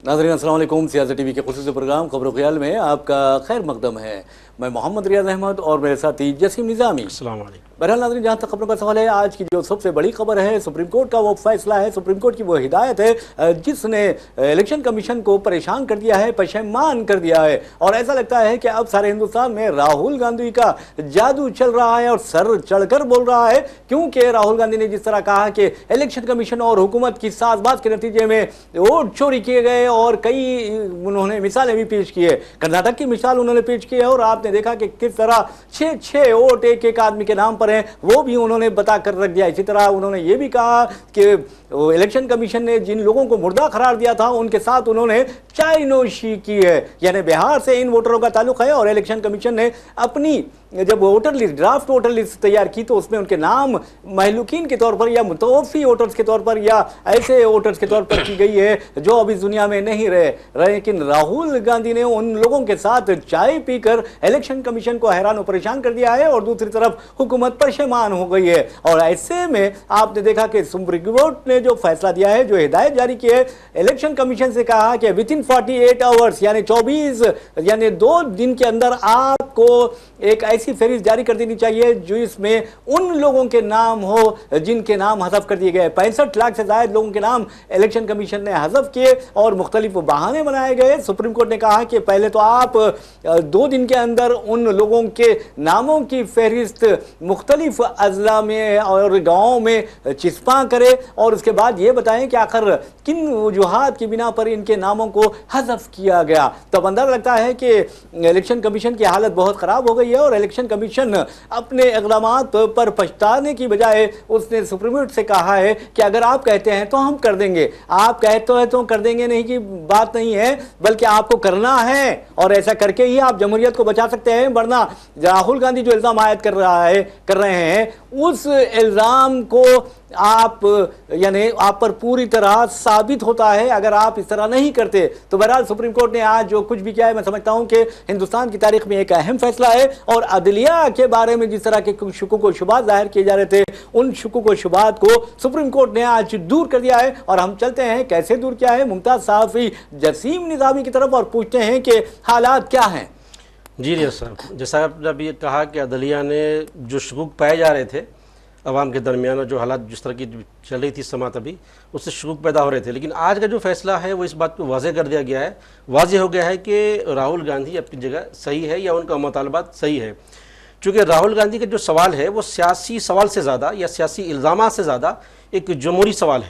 नाज़रीन अस्सलाम वालेकुम। सियासत टीवी के खुसूसी प्रोग्राम खबर ख्याल में आपका खैर मकदम है। मैं मोहम्मद रियाज अहमद और मेरे साथी जसीम निज़ामी। अस्सलाम वालेकुम। बहरहाल नाज़रीन, जहाँ तक खबरों का सवाल है, आज की जो सबसे बड़ी खबर है सुप्रीम कोर्ट का वो फैसला है, सुप्रीम कोर्ट की वो हिदायत है जिसने इलेक्शन कमीशन को परेशान कर दिया है, पशेमान कर दिया है। और ऐसा लगता है कि अब सारे हिंदुस्तान में राहुल गांधी का जादू चल रहा है और सर चढ़कर बोल रहा है, क्योंकि राहुल गांधी ने जिस तरह कहा कि इलेक्शन कमीशन और हुकूमत की साजबाज के नतीजे में वोट चोरी किए गए और कई उन्होंने मिसालें भी पेश की है। कर्नाटक की मिसाल उन्होंने पेश की है और आपने देखा कि किस तरह 6 वोट एक एक आदमी के नाम पर हैं, वो भी उन्होंने बता कर रख दिया। इसी तरह उन्होंने ये भी कहा कि इलेक्शन कमीशन ने जिन लोगों को मुर्दा करार दिया था उनके साथ उन्होंने चाय नोशी की है, यानी बिहार से इन वोटरों का ताल्लुक है। और इलेक्शन कमीशन ने अपनी जब voter list, draft voter list तैयार की तो उसमें उनके नाम महलूकीन के तौर पर या मुतवफ़ी वोटर्स के तौर पर या ऐसे वोटर्स के तौर पर की गई है जो अब इस दुनिया में नहीं रहे। लेकिन राहुल गांधी ने उन लोगों के साथ चाय पीकर इलेक्शन कमीशन को हैरान और परेशान कर दिया है और दूसरी तरफ हुकूमत परेशान हो गई है। और ऐसे में आपने देखा कि सुप्रीम कोर्ट ने जो फैसला दिया है, जो हिदायत जारी की है, इलेक्शन कमीशन से कहा कि विद इन 48 आवर्स यानी 2 दिन के अंदर आपको एक ऐसी फहरिस्त जारी कर देनी चाहिए जो इसमें उन लोगों के नाम हो जिनके नाम हज़फ कर दिए गए। 65 लाख से ज़्यादा लोगों के नाम इलेक्शन कमीशन ने हज़फ किए और मुख्तलिफ बहाने बनाए गए। सुप्रीम कोर्ट ने कहा कि पहले तो आप 2 दिन के अंदर उन लोगों के नामों की फहरिस्त मुख्तलिफ अजला में और गाँव में चिस्पा करें और उसके बाद ये बताएं कि आखिर किन वजूहात की बिना पर इनके नामों को हज़फ किया गया। तब अंदाज़ा लगता है कि इलेक्शन कमीशन की हालत बहुत ख़राब हो गई है और इलेक्शन कमीशन अपने इक़दामात पर पछताने की बजाय उसने सुप्रीम कोर्ट से कहा है कि अगर आप कहते हैं तो हम कर देंगे, आप कहते हैं तो कर देंगे नहीं की बात नहीं है, बल्कि आपको करना है और ऐसा करके ही आप जमहूरियत को बचा सकते हैं। वरना राहुल गांधी जो इल्ज़ाम आयद कर रहे हैं उस इल्ज़ाम को आप यानी आप पर पूरी तरह साबित होता है अगर आप इस तरह नहीं करते। तो बहरहाल सुप्रीम कोर्ट ने आज जो कुछ भी किया है, मैं समझता हूं कि हिंदुस्तान की तारीख में एक अहम फैसला है। और अदलिया के बारे में जिस तरह के शुकूक व शुबात जाहिर किए जा रहे थे, उन शुकूक व शुबात को सुप्रीम कोर्ट ने आज दूर कर दिया है। और हम चलते हैं कैसे दूर किया है मुमताज सहाफ़ी जसीम निज़ामी की तरफ और पूछते हैं कि हालात क्या हैं। जी रियाज साहब, जैसा आपने अभी कहा कि अदलिया ने जो शकूक पाए जा रहे थे अवाम के दरमियान, जो हालात जिस तरह की चल रही थी समात, अभी उससे शकूक पैदा हो रहे थे, लेकिन आज का जो फैसला है वो इस बात को वाज़ेह कर दिया गया है, वाज़ेह हो गया है कि राहुल गांधी अपनी जगह सही है या उनका मुतालबात सही है। चूँकि राहुल गांधी का जो सवाल है वो सियासी सवाल से ज़्यादा या सियासी इल्ज़ामात से ज़्यादा एक जमहूरी सवाल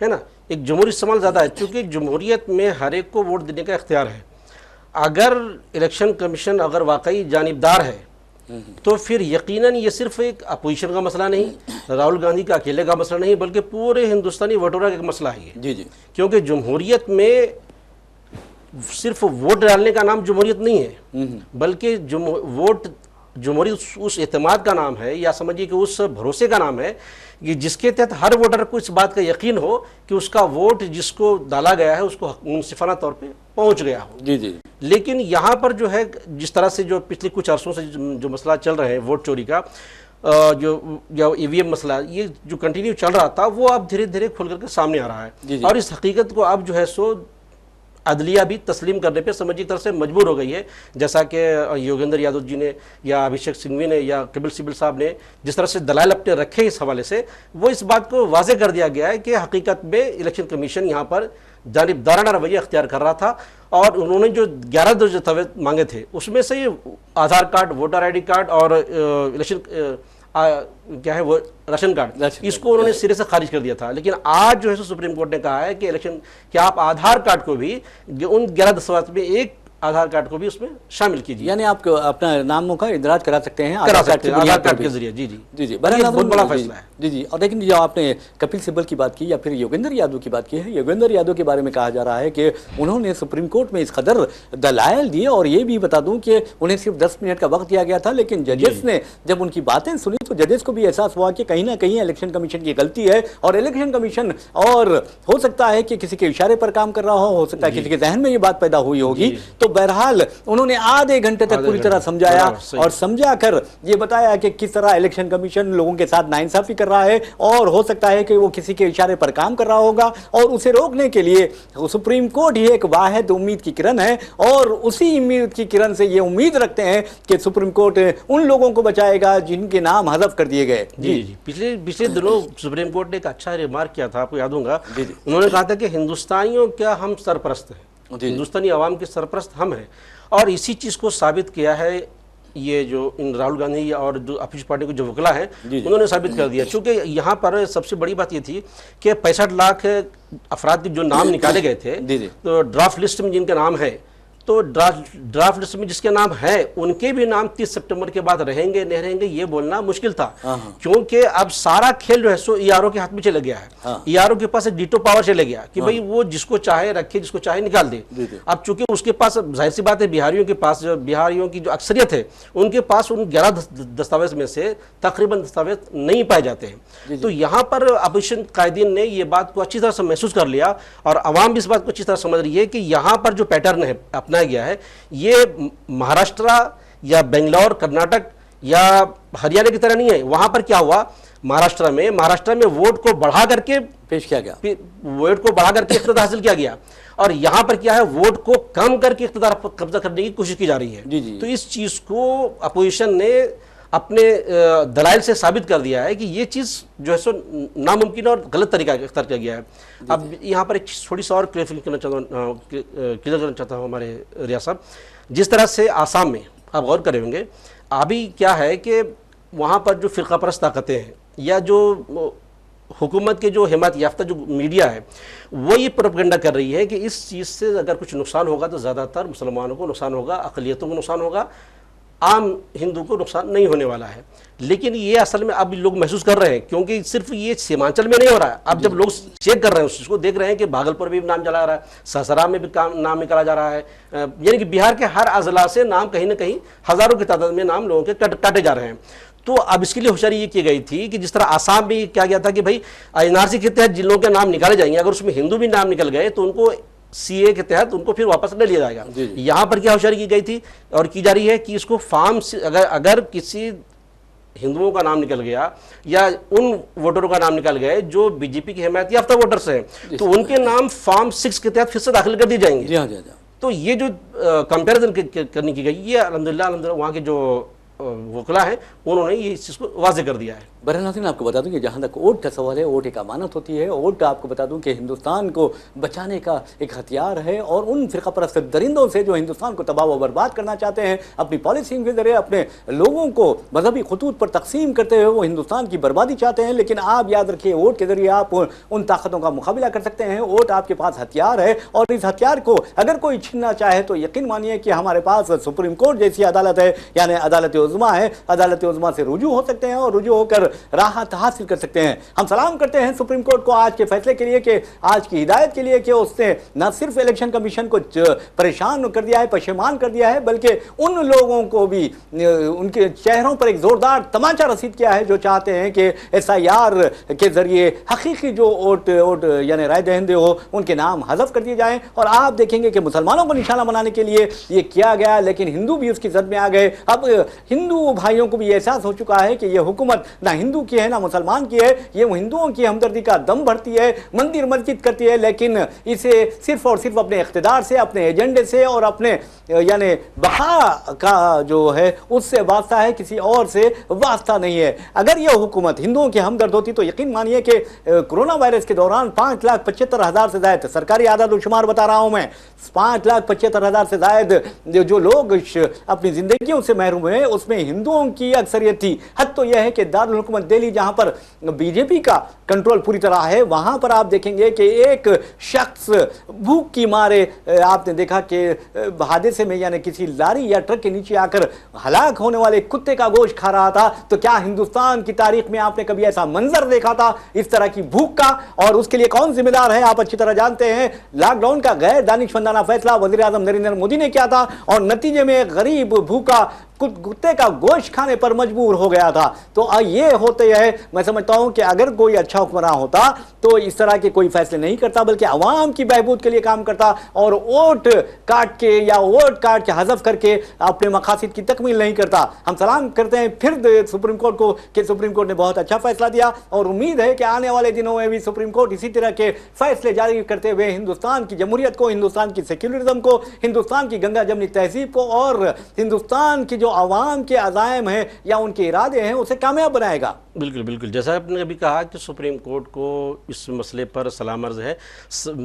है ना, एक जमहूरी सवाल ज़्यादा है। चूँकि जमहूरियत में हर एक को वोट देने का इख्तियार है। अगर इलेक्शन कमीशन अगर वाकई जानिबदार है तो फिर यकीनन ये सिर्फ एक अपोजिशन का मसला नहीं, राहुल गांधी का अकेले का मसला नहीं, बल्कि पूरे हिंदुस्तानी वोटरों का मसला है ये। जी। क्योंकि जमहूरियत में सिर्फ वोट डालने का नाम जमहूरियत नहीं है, बल्कि वोट जमहूरी उस एतमाद का नाम है, या समझिए कि उस भरोसे का नाम है कि जिसके तहत हर वोटर को इस बात का यकीन हो कि उसका वोट जिसको डाला गया है उसको मुनसिफाना तौर पे पहुंच गया हो। जी। लेकिन यहाँ पर जो है, जिस तरह से जो पिछले कुछ अरसों से जो मसला चल रहे हैं वोट चोरी का, जो ईवीएम मसला, ये जो कंटिन्यू चल रहा था वो अब धीरे धीरे खुल करके सामने आ रहा है। और इस हकीकत को अब जो है सो अदलिया भी तस्लीम करने पे समझी तरह से मजबूर हो गई है। जैसा कि योगेंद्र यादव जी ने या अभिषेक सिंघवी ने या कपिल सिब्बल साहब ने जिस तरह से दलाइल अपने रखे इस हवाले से, वो इस बात को वाज़ेह कर दिया गया है कि हकीकत में इलेक्शन कमीशन यहाँ पर जानिबदाराना रवैया अख्तियार कर रहा था। और उन्होंने जो 11 दस्तावेज मांगे थे उसमें से आधार कार्ड, वोटर ID कार्ड और इलेक्शन क्या है वो राशन कार्ड, इसको उन्होंने सिरे से खारिज कर दिया था। लेकिन आज जो है सुप्रीम कोर्ट ने कहा है कि इलेक्शन कि आप आधार कार्ड को भी उन 11 दस्तावेज में एक आधार कार्ड को भी उसमें शामिल कीजिए, यानी आप अपना नामों का इदराज करा सकते हैं आधार कार्ड के जरिए। जी, बहुत बड़ा फैसला है। जी। और लेकिन जो आपने कपिल सिब्बल की बात की या फिर योगेंद्र यादव की बात की है, योगेंद्र यादव के बारे में कहा जा रहा है कि उन्होंने सुप्रीम कोर्ट में इस कदर दलाइल दिए, और ये भी बता दूं कि उन्हें सिर्फ 10 मिनट का वक्त दिया गया था, लेकिन जजेस ने जब उनकी बातें सुनी तो जजेस को भी एहसास हुआ कि कहीं ना कहीं इलेक्शन कमीशन की गलती है, और इलेक्शन कमीशन और हो सकता है कि किसी के इशारे पर काम कर रहा हो सकता है किसी के जहन में ये बात पैदा हुई होगी। तो बहरहाल उन्होंने आधे घंटे तक पूरी तरह समझाया और समझा कर ये बताया कि किस तरह इलेक्शन कमीशन लोगों के साथ नाइंसाफी कर रहा है, और हो सकता है कि वो किसी के इशारे पर काम कर रहा होगा, और उसे रोकने के लिए सुप्रीम कोर्ट ही एक वाहिद उम्मीद की किरण है, और उसी उम्मीद की किरण से ये उम्मीद रखते हैं कि सुप्रीम कोर्ट उन लोगों को बचाएगा जिनके नाम हज़फ कर दिए गए। जी, पिछले दिनों सुप्रीम कोर्ट ने एक अच्छा रिमार्क किया था, आपको याद होगा। उन्होंने कहा था कि हिंदुस्तानियों क्या हम सरपरस्त हैं, हिंदुस्तानी आवाम के सरपरस्त हम हैं, और इसी चीज़ को साबित किया है ये जो इन राहुल गांधी और जो अपोजिशन पार्टी के जो वकला हैं उन्होंने साबित कर दिया। क्योंकि यहाँ पर सबसे बड़ी बात ये थी कि 65 लाख अफराद के जो नाम निकाले गए थे, तो ड्राफ्ट लिस्ट में जिनके नाम है, तो ड्राफ्ट लिस्ट में जिसके नाम है उनके भी नाम 30 सितंबर के बाद रहेंगे नहीं रहेंगे ये बोलना मुश्किल था, क्योंकि अब सारा खेल जो है सो ईआरओ के हाथ में चला गया है। ईआरओ के पास एक वीटो पावर चले गया कि भाई वो जिसको चाहे रखे, जिसको चाहे निकाल दे। अब चूंकि उसके पास जाहिर सी बात है बिहारियों के पास, जो बिहारियों की जो अक्सरियत है उनके पास उन 11 दस्तावेज में से तकरीबन दस्तावेज नहीं पाए जाते हैं। तो यहाँ पर अपोजिशन कायदीन ने ये बात को अच्छी तरह से महसूस कर लिया, और आवाम भी इस बात को अच्छी तरह समझ रही है कि यहाँ पर जो पैटर्न है अपनाया गया है, ये महाराष्ट्र या बेंगलोर, कर्नाटक या हरियाणा की तरह नहीं है। वहां पर क्या हुआ, महाराष्ट्र में वोट को बढ़ा करके पेश किया गया, वोट को बढ़ा करके इख्तियार हासिल किया गया, और यहां पर क्या है, वोट को कम करके इख्तियार पर कब्जा करने की कोशिश की जा रही है। तो इस चीज को अपोजिशन ने अपने दलाइल से साबित कर दिया है कि ये चीज़ जो है सो नामुमकिन और गलत तरीका इख्तियार किया गया है। अब यहाँ पर एक थोड़ी सा और क्लियर करना चाहता हूँ हमारे रियाज साहब, जिस तरह से आसाम में आप गौर करे होंगे, अभी क्या है कि वहाँ पर जो फ़िरका परस्त ताकतें हैं या जो हुकूमत के जो हिमायत याफ्ता जो मीडिया है वो ये प्रोपेगेंडा कर रही है कि इस चीज़ से अगर कुछ नुकसान होगा तो ज़्यादातर मुसलमानों को नुकसान होगा, अक़लियतों को नुकसान होगा, आम हिंदू को नुकसान नहीं होने वाला है। लेकिन ये असल में अब लोग महसूस कर रहे हैं, क्योंकि सिर्फ ये सीमांचल में नहीं हो रहा है। अब जब लोग चेक कर रहे हैं उस चीज़ को, देख रहे हैं कि भागलपुर में भी नाम चला रहा है, सासाराम में भी नाम निकाला जा रहा है, यानी कि बिहार के हर अजला से नाम कहीं ना कहीं हज़ारों की तादाद में नाम लोगों के काटे जा रहे हैं। तो अब इसके लिए होशियारी ये की गई थी कि जिस तरह आसाम में क्या गया था कि भाई एनआरसी के तहत जिन लोगों के नाम निकाले जाएंगे, अगर उसमें हिंदू भी नाम निकल गए तो उनको सीए के तहत उनको फिर वापस ले लिया जाएगा। यहाँ पर क्या होशियारी की गई थी और की जा रही है कि इसको फार्म से अगर किसी हिंदुओं का नाम निकल गया या उन वोटरों का नाम निकल गए जो बीजेपी की हिमायत याफ्ता वोटर्स हैं, तो उनके नाम फॉर्म 6 के तहत फिर से दाखिल कर दिए जाएंगे। तो ये जो कंपैरिजन करने की गई, ये अल्हम्दुलिल्लाह वहाँ के जो वकला है उन्होंने ये इस चीज़ को वाज़ेह कर दिया है। बहरहाल नाज़रीन, आपको बता दूं कि जहाँ तक वोट का सवाल है, वोट एक अमानत होती है। वोट आपको बता दूं कि हिंदुस्तान को बचाने का एक हथियार है, और उन फ़िरका परस्त दरिंदों से जो हिंदुस्तान को तबाह व बर्बाद करना चाहते हैं, अपनी पॉलिसी के जरिए अपने लोगों को मजहबी खतूत पर तकसीम करते हुए वो हिंदुस्तान की बर्बादी चाहते हैं। लेकिन आप याद रखिए, वोट के जरिए आप उन ताकतों का मुकाबला कर सकते हैं। वोट आपके पास हथियार है, और इस हथियार को अगर कोई छीनना चाहे तो यकीन मानिए कि हमारे पास सुप्रीम कोर्ट जैसी अदालत है, यानी अदालत उज़्मा है। अदालत उज़्मा से रुजू हो सकते हैं और रुजू होकर राहत हासिल कर सकते हैं। हम सलाम करते हैं सुप्रीम कोर्ट को आज के फैसले के लिए, कि आज की हिदायत के लिए, कि उसने न सिर्फ इलेक्शन कमीशन को परेशान कर दिया है, पशेमान कर दिया है, बल्कि उन लोगों को भी उनके चेहरों पर एक जोरदार तमाचा रसीद किया है जो चाहते हैं कि SIR के जरिए हकीकी जो वोट यानी राय दहिंदे हो उनके नाम हज़फ कर दिए जाएं। और आप देखेंगे कि मुसलमानों को निशाना बनाने के लिए ये किया गया, लेकिन हिंदू भी उसकी जद में आ गए। अब हिंदू भाइयों को भी एहसास हो चुका है कि यह हुकूमत ना हिंदू की है ना मुसलमान की है, ये हिंदुओं की हमदर्दी का दम भरती है, मंदिर मस्जिद करती है, लेकिन इसे सिर्फ और सिर्फ अपने इख्तिदार से, अपने एजेंडे से और अपने यानी बका का जो है उससे वास्ता है, किसी और से वास्ता नहीं है। अगर यह हुकूमत हिंदुओं की हमदर्द होती तो यकीन मानिए कि कोरोना वायरस के दौरान 5,75,000 से ज़ायद, सरकारी आदाद शुमार बता रहा हूँ मैं, 5,75,000 से ज़ायद जो लोग अपनी जिंदगियों से महरूम हुए उसमें हिंदुओं की अक्सरियत थी। हद तो यह है कि दारुल हुकूमत दिल्ली जहां पर बीजेपी का कंट्रोल पूरी तरह है, वहां पर आप देखेंगे कि एक शख्स भूख की मारे आपने देखा कि हादसे में यानी किसी लारी या ट्रक के नीचे आकर हलाक होने वाले कुत्ते का गोश्त खा रहा था। तो क्या हिंदुस्तान की तारीख में आपने कभी ऐसा मंजर देखा था इस तरह की भूख का? और उसके लिए कौन जिम्मेदार है आप अच्छी तरह जानते हैं। लॉकडाउन का गैर दानिशमंदाना फैसला वज़ीर आज़म नरेंद्र मोदी ने किया था और नतीजे में गरीब भूखा कुत्ते का गोश्त खाने पर मजबूर हो गया था। तो ये होते है, मैं समझता हूं कि अगर कोई अच्छा हुक्मरान होता तो इस तरह के कोई फैसले नहीं करता, बल्कि अवाम की बहबूद के लिए काम करता और वोट काट के या वोट काट के हज़फ करके अपने मकासद की तकमील नहीं करता। हम सलाम करते हैं फिर सुप्रीम कोर्ट को कि सुप्रीम कोर्ट ने बहुत अच्छा फैसला दिया और उम्मीद है कि आने वाले दिनों में भी सुप्रीम कोर्ट इसी तरह के फैसले जारी करते हुए हिंदुस्तान की जमहूरियत को, हिंदुस्तान की सेक्युलरिज्म को, हिंदुस्तान की गंगा जमनी तहजीब को और हिंदुस्तान की जो आवाम के अज़ाइम हैं या उनके इरादे हैं उसे कामयाब बनाएगा। बिल्कुल बिल्कुल, जैसा आपने अभी कहा कि सुप्रीम कोर्ट को इस मसले पर सलाम अर्ज़ है।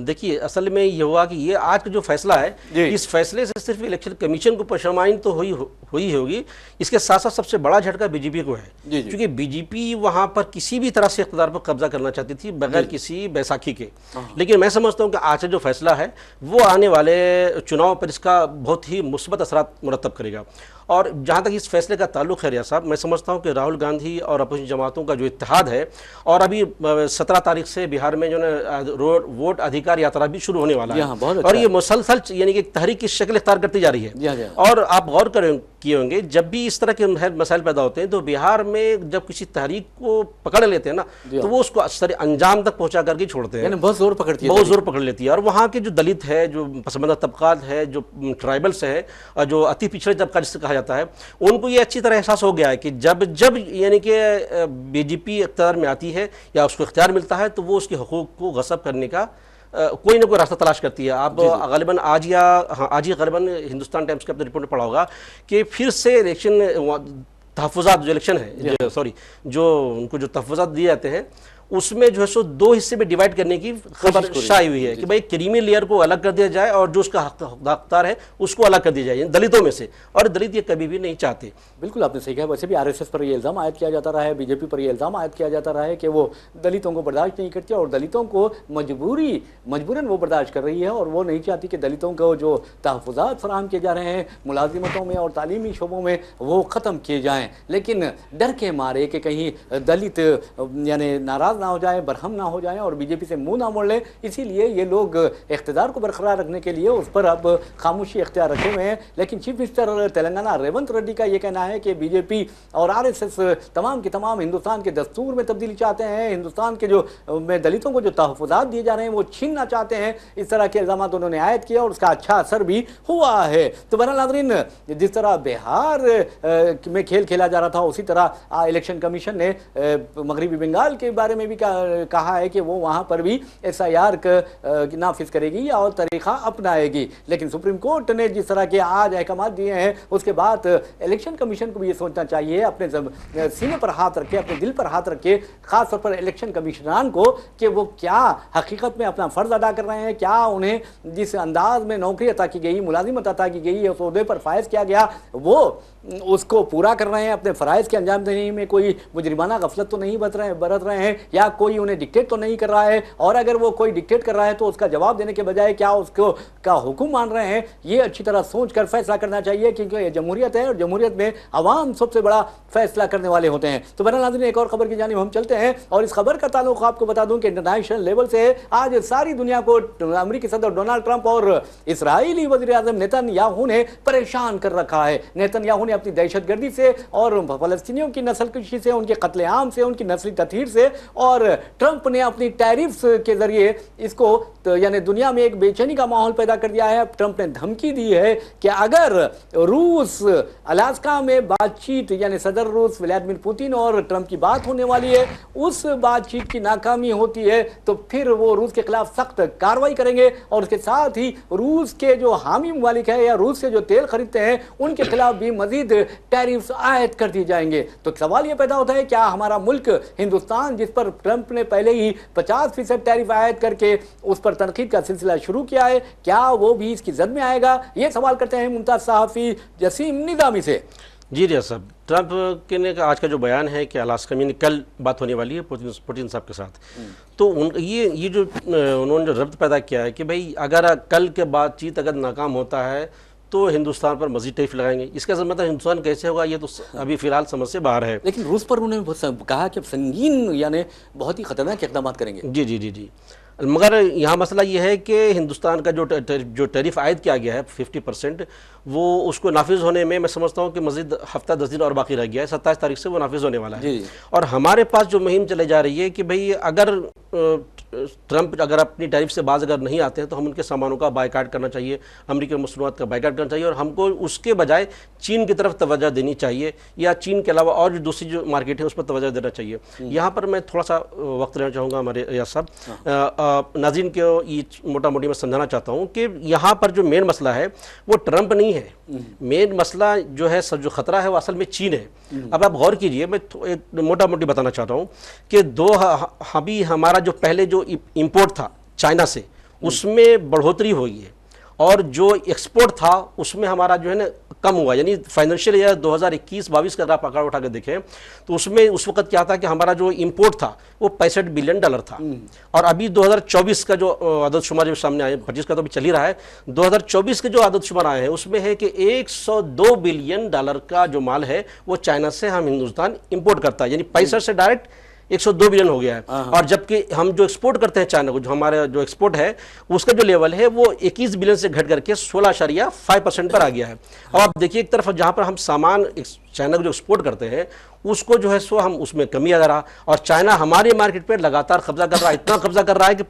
देखिए असल में ये हुआ कि ये आज का जो फैसला है, इस फैसले से सिर्फ इलेक्शन कमीशन को पशमाइन तो हुई होगी, इसके साथ साथ सबसे बड़ा झटका बीजेपी को है, क्योंकि बीजेपी वहां पर किसी भी तरह से इख्तियार पर कब्जा करना चाहती थी बगैर किसी बैसाखी के। लेकिन मैं समझता हूं कि आज का जो फैसला है वो आने वाले चुनाव पर इसका बहुत ही मुस्बत असरात मुरतब करेगा। और जहाँ तक इस फैसले का ताल्लुक है रियाज साहब, मैं समझता हूँ कि राहुल गांधी और अपोजिशन जमातों का जो इत्तेहाद है, और अभी 17 तारीख से बिहार में जो है वोट अधिकार यात्रा भी शुरू होने वाला है, और ये मुसलसल यानी कि तहरीक की शक्ल इख्तियार करती जा रही है। और आप गौर किए होंगे जब भी इस तरह के मसाइल पैदा होते हैं तो बिहार में जब किसी तहरीक को पकड़ लेते हैं ना, तो वो उसको अंजाम तक पहुंचा करके छोड़ते हैं, बहुत जोर पकड़ती है, बहुत जोर पकड़ लेती है। और वहाँ के जो दलित है, जो पसमानदा तबकात है, जो ट्राइबल्स है, जो अति पिछड़े तबका जिसे कहा जाता है, उनको ये अच्छी तरह एहसास हो गया है कि जब यानी कि बीजेपी इख्तियार में आती है या उसको इख्तियार मिलता है तो वो उसके हकूक़ को गसब करने का कोई ना कोई रास्ता तलाश करती है। आप गालिबन आज ही गालिबन हिंदुस्तान टाइम्स के अपने रिपोर्ट में पढ़ा होगा कि फिर से इलेक्शन तहफ़्फ़ुज़ात जो इलेक्शन है, जो उनको जो तहफ़्फ़ुज़ात दिए जाते हैं उसमें जो है सो 2 हिस्से में डिवाइड करने की खबर शायद हुई है कि भाई क्रीमी लेयर को अलग कर दिया जाए और जो उसका हकदार है उसको अलग कर दिया जाए दलितों में से, और दलित ये कभी भी नहीं चाहते। बिल्कुल आपने सही कहा। वैसे भी आरएसएस पर ये इल्ज़ाम आयद किया जाता रहा है, बीजेपी पर ये इल्ज़ाम आयद किया जाता रहा है कि वो दलितों को बर्दाश्त नहीं करती और दलितों को मजबूरन वो बर्दाश्त कर रही है और वो नहीं चाहती कि दलितों को जो तहफ़्फ़ुज़ात फराहम किए जा रहे हैं मुलाजिमतों में और तालीमी शोबों में वो ख़त्म किए जाएँ, लेकिन डर के मारे कि कहीं दलित यानी नाराज़ ना हो जाए, बरहम ना हो जाए और बीजेपी से मुंह ना मोड़ ले, इसीलिए ये लोग इख्तियार को बरकरार रखने के लिए उस पर अब खामोशी इख्तियार रखे हुए हैं। लेकिन चीफ मिनिस्टर तेलंगाना रेवंत रेड्डी का ये कहना है कि बीजेपी और आरएसएस तमाम के तमाम हिंदुस्तान के दस्तूर में तब्दीली चाहते हैं, हिंदुस्तान के जो में दलितों को जो तहफ़्फ़ुज़ात दिए जा रहे हैं वो छीनना चाहते हैं। इस तरह के इल्ज़ाम उन्होंने आयद किया और उसका अच्छा असर भी हुआ है। तो बहरहाल नाज़रीन, जिस तरह बिहार में खेल खेला जा रहा था उसी तरह इलेक्शन कमीशन ने मगरबी बंगाल के बारे में भी कहा है कि वो वहां पर भी एसआईआर नाफिज करेगी और तरीका अपनाएगी। लेकिन सुप्रीम कोर्ट ने जिस तरह के आज अहकाम दिए हैं उसके बाद इलेक्शन कमीशन को भी ये सोचना चाहिए, अपने सीने पर हाथ रखे, अपने दिल पर हाथ रखे, खासतौर पर इलेक्शन कमिश्नरान को, कि वो क्या हकीकत में अपना फर्ज अदा कर रहे हैं, क्या उन्हें जिस अंदाज में नौकरी अता की गई, मुलाजिमत अता की गई, उस ओहदे पर फायज किया गया, वो उसको पूरा कर रहे हैं, अपने फ़राइज़ के अंजाम देने में कोई मुजरिमाना गफलत तो नहीं बरत रहे हैं या कोई उन्हें डिक्टेट तो नहीं कर रहा है, और अगर वो कोई डिक्टेट कर रहा है तो उसका जवाब देने के बजाय क्या उसको का हुक्म मान रहे हैं, ये अच्छी तरह सोच कर फैसला करना चाहिए, क्योंकि ये जमहूरियत है और जमहूरियत में अवाम सबसे बड़ा फैसला करने वाले होते हैं। तो बहरहाल नाज़रीन, एक और खबर की जानिब हम चलते हैं और इस खबर का ताल्लुक आपको बता दूं कि इंटरनेशनल लेवल से आज सारी दुनिया को अमेरिकी सदर डोनाल्ड ट्रंप और इसराइली वज़ीर-ए-आज़म नेतन्याहू ने परेशान कर रखा है। नेतन्याहू ने अपनी दहशतगर्दी से और फ़लस्तीनियों की नस्लकुशी से, उनके कत्लेआम से, उनकी नस्ली तथहीर से, और ट्रंप ने अपनी टैरिफ्स के जरिए इसको यानी दुनिया में एक बेचैनी का माहौल पैदा कर दिया है। ट्रंप ने धमकी दी है कि अगर रूस अलास्का में बातचीत यानी सदर रूस व्लादिमीर पुतिन और ट्रंप की बात होने वाली है, उस बातचीत की नाकामी होती है तो फिर वो रूस के खिलाफ सख्त कार्रवाई करेंगे और उसके साथ ही रूस के जो हामी ममालिक है या रूस से जो तेल खरीदते हैं उनके खिलाफ भी मजीद टैरिफ्स आयद कर दिए जाएंगे। तो सवाल यह पैदा होता है, क्या हमारा मुल्क हिंदुस्तान, जिस पर ट्रंप ने पहले ही 50% टैरिफ आयद करके उस पर तनकीद का सिलसिला शुरू किया है, क्या वो भी इसकी जद में आएगा? ये सवाल करते हैं मुमताज सहाफ़ी जसीम निज़ामी से। जी रियाज साहब, ट्रंप के ने आज का जो बयान है कि अलास्का में कल बात होने वाली है पुतिन साहब के साथ, तो ये जो उन्होंने जो रब्त पैदा किया है कि भाई अगर कल के बातचीत अगर नाकाम होता है तो हिंदुस्तान पर मजीद टैरिफ लगाएंगे। इसका मतलब हिंदुस्तान कैसे होगा ये तो अभी फिलहाल समझ से बाहर है। लेकिन रूस पर उन्होंने कहा कि संगीन यानी बहुत ही खतरनाक इक़दाम करेंगे। जी जी जी जी मगर यहाँ मसला ये है कि हिंदुस्तान का जो टैरिफ आयद किया गया है 50%, वो उसको नाफिज होने में मैं समझता हूँ कि मज़ीद हफ्ता 10 दिन और बाकी रह गया है। 27 तारीख से वो नाफिज होने वाला है। और हमारे पास जो मुहिम चले जा रही है कि भाई अगर ट्रंप अगर अपनी टैरिफ से बाज अगर नहीं आते हैं तो हम उनके सामानों का बायकाट करना चाहिए, अमेरिकन मसनूआत का बायकाट करना चाहिए, और हमको उसके बजाय चीन की तरफ तवज्जो देनी चाहिए, या चीन के अलावा और जो दूसरी जो मार्केट है उस पर तवज्जो देना चाहिए। यहाँ पर मैं थोड़ा सा वक्त लेना चाहूँगा हमारे रियाज साहब, नाज़रीन को ये मोटा मोटी मैं समझाना चाहता हूँ कि यहाँ पर जो मेन मसला है वो ट्रंप नहीं है। मेन मसला जो है, सब जो खतरा है वो असल में चीन है। अब आप गौर कीजिए, मैं एक मोटा मोटी बताना चाहता हूँ कि अभी हमारा जो पहले जो इंपोर्ट था चाइना से, उसमें बढ़ोतरी हुई है, और जो एक्सपोर्ट था उसमें हमारा जो है ना कम हुआ। यानी फाइनेंशियल ईयर 2021-22 का अगर आप आंकड़ा उठा के देखें तो उसमें उस वक्त क्या था कि हमारा जो इंपोर्ट था वो $65 बिलियन था, और अभी 2024 का जो आदत शुमार जो सामने आए, 25 का तो अभी चल ही रहा है, 2024 के जो आदत शुमार आए हैं उसमें है कि $102 बिलियन का जो माल है वो चाइना से हम हिंदुस्तान इंपोर्ट करता है, यानी 65 से डायरेक्ट 102 बिलियन हो गया है। और जबकि हम जो एक्सपोर्ट करते हैं चाइना को, जो हमारा जो एक्सपोर्ट है उसका जो लेवल है वो 21 बिलियन से घट करके 16.5% पर आ गया है। अब आप देखिए, एक तरफ जहां पर हम सामान चाइना को जो एक्सपोर्ट करते हैं उसको जो है सो हम उसमें कमी आ रहा, और चाइना हमारे मार्केट पर लगातार कब्जा कर रहा है, इतना कब्जा कर रहा है कि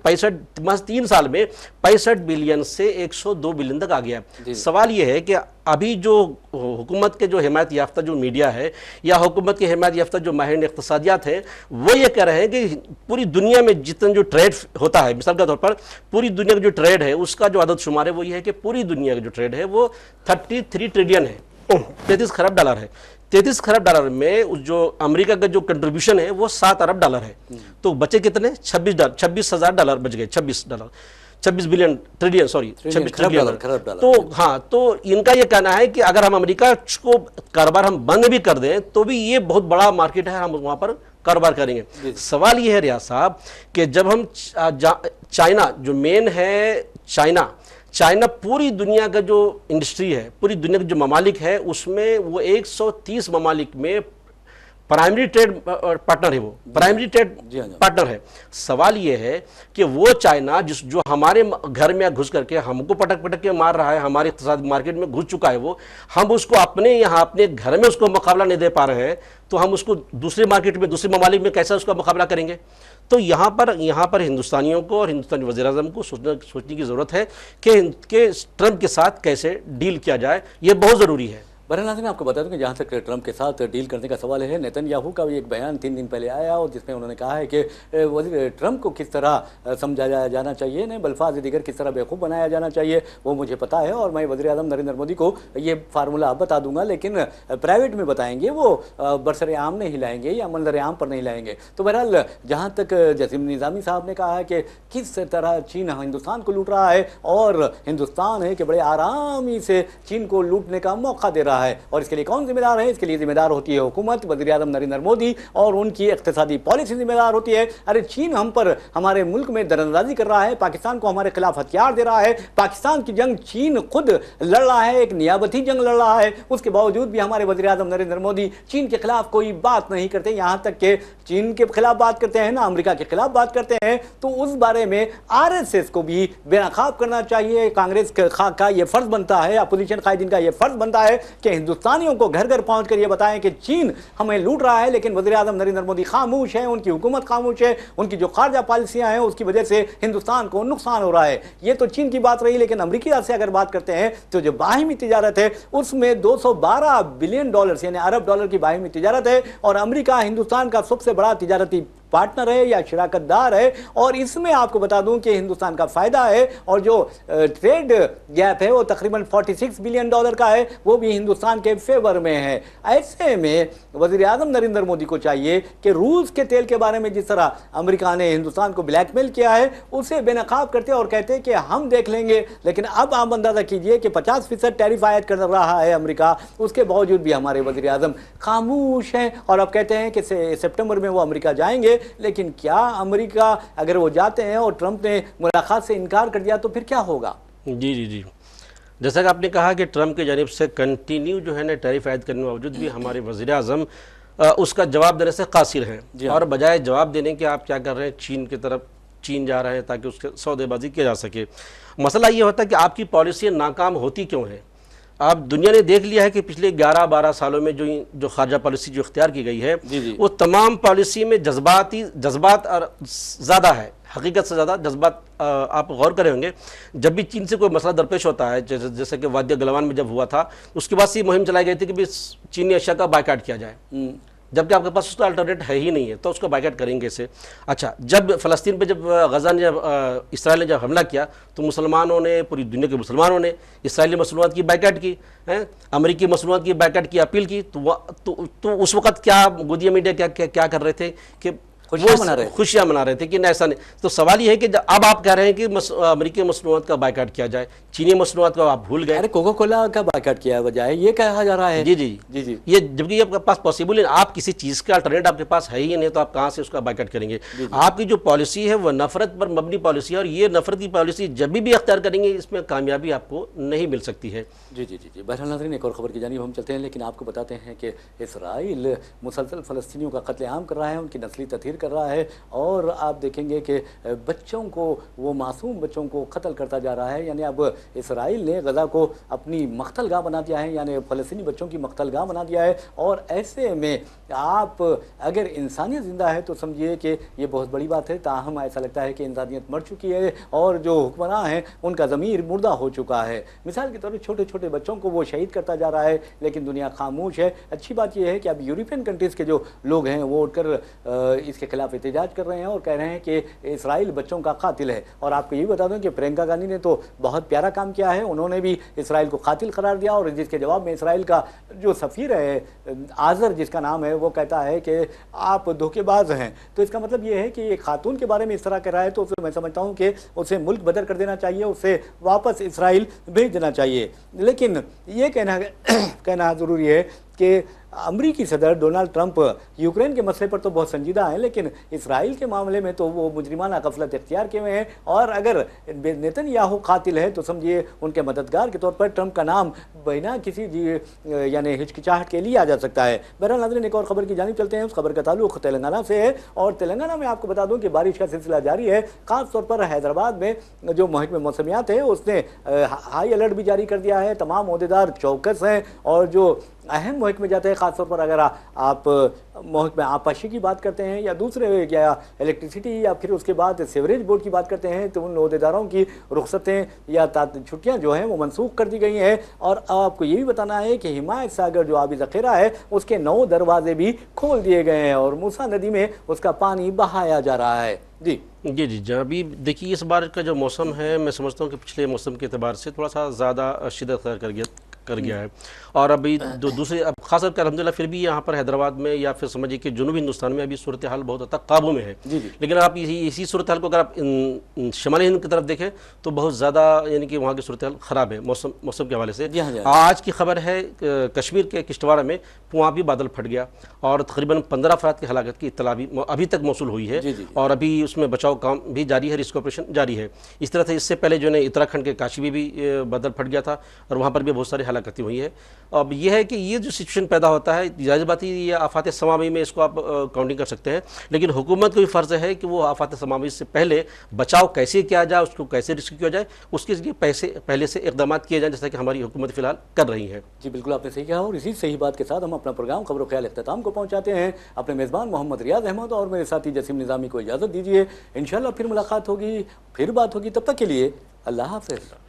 3 साल में 65 बिलियन से 102 बिलियन तक आ गया है। सवाल ये है कि अभी जो हुकूमत के जो हिमायत याफ्ता जो मीडिया है या हुकूमत के हिमायत याफ्ता जो माहिर इक़्तिसादियात है, वो ये कह रहे हैं कि पूरी दुनिया में जितना जो ट्रेड होता है, मिसाल के तौर पर पूरी दुनिया का जो ट्रेड है उसका जो आदत शुमार है वो ये है कि पूरी दुनिया का जो ट्रेड है वो 33 ट्रिलियन है, 33 खरब डॉलर है। 33 खरब डॉलर में जो अमेरिका का जो कंट्रीब्यूशन है वो $7 अरब है। तो बचे कितने? 26,000 डॉलर बच गए, 26 बिलियन ट्रिलियन, सॉरी 26 ट्रिलियन। तो हाँ, तो इनका ये कहना है कि अगर हम अमेरिका को कारोबार हम बंद भी कर दें तो भी ये बहुत बड़ा मार्केट है, हम वहां पर कारोबार करेंगे। सवाल ये है रियाज साहब कि जब हम चाइना जो मेन है, चाइना पूरी दुनिया का जो इंडस्ट्री है, पूरी दुनिया का जो ममालिक है उसमें वो 130 ममालिक में प्राइमरी ट्रेड पार्टनर है, वो प्राइमरी ट्रेड पार्टनर है। सवाल ये है कि वो चाइना जो हमारे घर में घुस करके हमको पटक के मार रहा है, हमारे इक़्तिसाद मार्केट में घुस चुका है, वो हम उसको अपने यहाँ अपने घर में उसको मुकाबला नहीं दे पा रहे हैं, तो हम उसको दूसरे मार्केट में दूसरे ममालिक में कैसे उसका मुकाबला करेंगे? तो यहाँ पर हिंदुस्तानियों को और हिंदुस्तानी वज़ीर-ए-आज़म को सोचने की ज़रूरत है कि ट्रंप के साथ कैसे डील किया जाए, ये बहुत ज़रूरी है। बहरहाल आपको बता दूं कि जहाँ तक ट्रंप के साथ डील करने का सवाल है, नेतन्याहू का भी एक बयान 3 दिन पहले आया और जिसमें उन्होंने कहा है कि ट्रंप को किस तरह समझाया जाना चाहिए, ने बल्फाज दीगर किस तरह बेवकूफ़ बनाया जाना चाहिए वो मुझे पता है, और मैं वज़ीर आज़म नरेंद्र मोदी को ये फार्मूला आप बता दूंगा, लेकिन प्राइवेट में बताएंगे, वो बरसरे आम नहीं लाएंगे या मंजर आम पर नहीं लाएंगे। तो बहरहाल जहाँ तक जसीम निज़ामी साहब ने कहा है कि किस तरह चीन हिंदुस्तान को लूट रहा है, और हिंदुस्तान है कि बड़े आरामी से चीन को लूटने का मौका दे रहा है, और इसके लिए कौन जिम्मेदार है? इसके लिए जिम्मेदार होती है हुकूमत, वज़ीर आज़म नरेंद्र मोदी, और उनकी इक़्तिसादी पॉलिसी जिम्मेदार होती है। अरे चीन हम पर, हमारे मुल्क में दरअंदाजी कर रहा है, पाकिस्तान को हमारे खिलाफ हथियार दे रहा है, पाकिस्तान की जंग चीन खुद लड़ रहा है, एक नियाबती जंग लड़ रहा है, उसके बावजूद भी हमारे वज़ीर आज़म नरेंद्र मोदी चीन के खिलाफ कोई बात नहीं करते, यहाँ तक कि चीन के खिलाफ बात करते हैं ना अमेरिका के खिलाफ बात करते हैं। तो उस बारे में RSS को भी बेनकाब करना चाहिए, कांग्रेस का ये फर्ज बनता है, अपोजिशन कायदीन का ये फर्ज बनता है कि हिंदुस्तानियों को घर घर पहुंच कर ये बताएं कि चीन हमें लूट रहा है, लेकिन वज़ीर आज़म नरेंद्र मोदी खामोश है, उनकी हुकूमत खामोश है, उनकी जो खारजा पॉलिसियां हैं उसकी वजह से हिंदुस्तान को नुकसान हो रहा है। ये तो चीन की बात रही, लेकिन अमेरिका से अगर बात करते हैं तो जो बाहिमी तिजारत है उसमें $212 बिलियन यानी अरब डॉलर की बाहिमी तिजारत है, और अमेरिका हिंदुस्तान का सबसे बड़ा तिजारती पार्टनर है या शिराकतदार है, और इसमें आपको बता दूं कि हिंदुस्तान का फायदा है, और जो ट्रेड गैप है वो तकरीबन $46 बिलियन का है, वो भी हिंदुस्तान के फेवर में है। ऐसे में वज़ीर आज़म नरेंद्र मोदी को चाहिए कि रूस के तेल के बारे में जिस तरह अमेरिका ने हिंदुस्तान को ब्लैकमेल किया है उसे बेनकाब करते और कहते कि हम देख लेंगे, लेकिन अब आप अंदाजा कीजिए कि 50% टैरिफ आयद कर रहा है अमेरिका, उसके बावजूद भी हमारे वज़ीर आज़म खामोश हैं, और अब कहते हैं कि सितंबर में वो अमेरिका जाएंगे। लेकिन क्या अमेरिका अगर वो जाते हैं और ट्रंप ने मुलाकात से इनकार कर दिया तो फिर क्या होगा? जी, जैसा कि आपने कहा कि ट्रंप की जानिब से कंटिन्यू जो है ना टैरिफ आयद करने के बावजूद भी हमारे वज़ीर आज़म उसका जवाब देने से कासिर हैं, और बजाय जवाब देने के आप क्या कर रहे हैं, चीन जा रहे हैं ताकि उसके सौदेबाजी किया जा सके। मसला ये होता है कि आपकी पॉलिसी नाकाम होती क्यों है। आप दुनिया ने देख लिया है कि पिछले 11-12 सालों में जो खारजा पॉलिसी जो इख्तियार की गई है वो तमाम पॉलिसी में जज्बात और ज़्यादा है, हकीकत से ज़्यादा जज्बात। आप गौर करे होंगे जब भी चीन से कोई मसला दरपेश होता है, जैसे कि वादिया गलवान में जब हुआ था, उसके बाद से मुहिम चलाई गई थी कि भी चीनी अशिया का बायकाट किया जाए, जबकि आपके पास उसका अल्टरनेट है ही नहीं है, तो उसको बायकाट करेंगे इसे। अच्छा, जब फ़लस्तीन पे जब गज़ा ने जब इसराइल ने जब हमला किया तो मुसलमानों ने, पूरी दुनिया के मुसलमानों ने इसराइली मसनूआत की बायकाट की है, अमेरिकी मसनूआत की बायकाट की अपील की। तो उस वक़्त क्या गोदिया मीडिया क्या कर रहे थे कि खुशियां मना रहे थे कि ऐसा नहीं। तो सवाल ये है कि अब आप कह रहे हैं कि अमेरिकी मसनूआत का बायकाट किया जाए, चीनी मसनूआत का आप भूल गए। अरे कोका कोला का बायकाट किया बजाय ये कहा जा रहा है। जी जी जी जी, ये जबकि आपके पास पॉसिबल है, आप किसी चीज़ का अल्टरनेट आपके पास है ही नहीं, तो आप कहाँ से उसका बायकाट करेंगे। आपकी जो पॉलिसी है वो नफरत पर मबनी पॉलिसी है, और ये नफरत की पॉलिसी जब भी अख्तियार करेंगे इसमें कामयाबी आपको नहीं मिल सकती है। जी जी जी जी। बहरहाल नाज़रीन, एक और खबर की जानिब हम चलते हैं, लेकिन आपको बताते हैं कि इसराइल मुसलसल फ़लस्तीनियों का कत्लेआम कर रहा है, उनकी नस्ली तथहीर कर रहा है, और आप देखेंगे कि बच्चों को, वो मासूम बच्चों को कत्ल करता जा रहा है। यानी अब इसराइल ने गज़ा को अपनी मख्तलगाह बना दिया है, यानी फ़लस्तीनी बच्चों की मख्तलगाह बना दिया है। और ऐसे में आप अगर इंसानियत ज़िंदा है तो समझिए कि ये बहुत बड़ी बात है, ताहम ऐसा लगता है कि इंसानियत मर चुकी है और जो हुक्मरान हैं उनका ज़मीर मुर्दा हो चुका है। मिसाल के तौर पर छोटे छोटे बच्चों को वो शहीद करता जा रहा है, लेकिन दुनिया खामोश है। अच्छी बात यह है कि अब यूरोपियन कंट्रीज़ के जो लोग हैं वो उठकर इसके खिलाफ एहतजाज कर रहे हैं और कह रहे हैं कि इसराइल बच्चों का कातिल है। और आपको ये बता दूं कि प्रियंका गांधी ने तो बहुत प्यारा काम किया है, उन्होंने भी इसराइल को कातिल करार दिया, और जिसके जवाब में इसराइल का जो सफ़ीर है आज़र जिसका नाम है वो कहता है कि आप धोखेबाज हैं। तो इसका मतलब ये है कि एक खातून के बारे में इस तरह कह रहा है, तो मैं समझता हूँ कि उसे मुल्क बदर कर देना चाहिए, उसे वापस इसराइल भेज देना चाहिए। लेकिन ये कहना ज़रूरी है कि अमरीकी सदर डोनाल्ड ट्रंप यूक्रेन के मसले पर तो बहुत संजीदा हैं, लेकिन इसराइल के मामले में तो वो मुजरिमाना गफलत इख्तियार किए हुए हैं। और अगर नेतन्याहू कातिल है तो समझिए उनके मददगार के तौर पर ट्रंप का नाम बिना किसी यानी हिचकिचाहट के लिए आ जा सकता है। बहरहाल नाज़रीन, एक और खबर की जानिब चलते हैं। उस खबर का ताल्लुक तेलंगाना से है, और तेलंगाना में आपको बता दूं कि बारिश का सिलसिला जारी है। खास तौर पर हैदराबाद में जो महकमे मौसमियात है उसने हाई अलर्ट भी जारी कर दिया है। तमाम ओहदेदार चौकस हैं, और जो अहम महकमे जाते हैं, खासतौर पर अगर आप महकमे आपाशी की बात करते हैं या दूसरे या इलेक्ट्रिसिटी या फिर उसके बाद सीवरेज बोर्ड की बात करते हैं, तो उन ओहदेदारों की रुख्सतें या छुट्टियां जो हैं वो मनसूख कर दी गई हैं। और आपको ये भी बताना है कि हिमायत सागर जो आबी ज़ख़ीरा है उसके 9 दरवाजे भी खोल दिए गए हैं और मूसा नदी में उसका पानी बहाया जा रहा है। जी जी जी जहाँ भी देखिए, इस बार का जो मौसम है मैं समझता हूँ कि पिछले मौसम के अतबार से थोड़ा सा ज़्यादा शिद्दत कर गया है। और अभी जो दूसरे, अब खासकर कर अल्हम्दुलिल्लाह फिर भी यहाँ पर हैदराबाद में या फिर समझिए कि जुनूबी हिंदुस्तान में अभी सूरत हाल बहुत हद तक काबू में है। लेकिन आप इसी सूरत हाल को अगर आप शुमाली हिंद की तरफ देखें तो बहुत ज़्यादा यानी कि वहाँ की सूरत हाल ख़राब है मौसम के हवाले से। आज की खबर है कश्मीर के किश्तवाड़ में वहाँ भी बादल फट गया और तकरीबन 15 अफराद की हलाकत की इत्तला भी अभी तक मौसूल हुई है, और अभी उसमें बचाव काम भी जारी है, रिस्क ऑपरेशन जारी है। इस तरह से इससे पहले जो है उत्तराखंड के काशी में भी बादल फट गया था और वहाँ पर भी बहुत सारी हलाकतें हुई है। अब यह है कि ये जो सिचुएशन पैदा होता है, जाहिर बात है ये आफात समावी में इसको आप काउंटिंग कर सकते हैं, लेकिन हुकूमत को भी फ़र्ज़ है कि वो आफात समावी से पहले बचाव कैसे किया जाए, उसको कैसे रिस्क किया जाए, उसके लिए पहले से इकदाम किए जाए, जैसा कि हमारी हुकूमत फ़िलहाल कर रही है। जी बिल्कुल, आपने सही कहा, और इसी सही बात के साथ हम अपना प्रोग्राम खबर ख्याल इख्तिताम को पहुँचाते हैं। अपने मेज़बान मोहम्मद रियाज अहमद और मेरे साथी जसीम निज़ामी को इजाज़त दीजिए। इंशाअल्लाह फिर मुलाकात होगी, फिर बात होगी, तब तक के लिए अल्लाह हाफ़िज़।